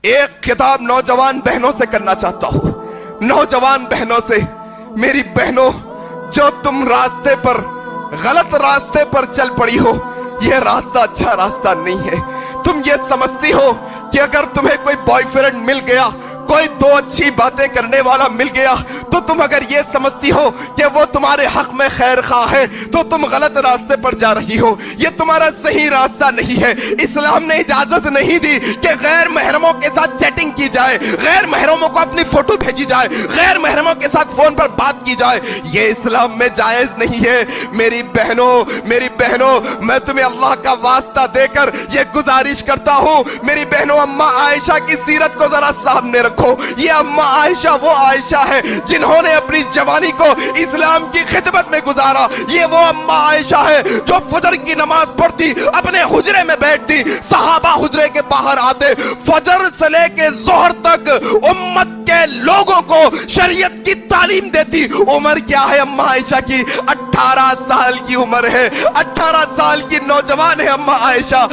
ایک خطاب نوجوان بہنوں سے کرنا چاہتا ہوں. نوجوان بہنوں سے، میری بہنوں، جو تم راستے پر، غلط راستے پر چل پڑی ہو، یہ راستہ اچھا راستہ نہیں ہے. تم یہ سمجھتی ہو کہ اگر تمہیں کوئی بوائے فرینڈ مل گیا، کوئی دو اچھی باتیں کرنے والا مل گیا، تو تم اگر یہ سمجھتی ہو کہ وہ تمہارے حق میں خیر خواہ ہے، تو تم غلط راستے پر جا رہی ہو. یہ تمہارا صحیح راستہ نہیں ہے. اسلام نے اجازت نہیں دی کہ غیر محرموں کے ساتھ چیٹنگ کی جائے، غیر محرموں کو اپنی فوٹو بھیجی جائے، غیر محرموں کے ساتھ فون پر بات کی جائے. یہ اسلام میں جائز نہیں ہے. میری بہنوں، میں تمہیں اللہ کا واسطہ دے کر یہ گزارش کرتا ہوں، میری بہنوں، اماں عائشہ کی سیرت کو ذرا سامنے رکھو. یہ اماں عائشہ وہ عائشہ ہے جنہوں نے اپنی جوانی کو اسلام کی خدمت میں گزارا. یہ وہ اماں عائشہ ہے جو فجر کی نماز پڑھتی، اپنے حجرے میں بیٹھتی، صحابہ حجرے کے باہر آتے، فجر سے لے کے ظہر تک امت کے لوگوں کو شریعت کی تعلیم دیتی. عمر کیا ہے اماں عائشہ کی؟ 18 سال کی عمر ہے. 18 سال کی نوجوان ہے اماں عائشہ.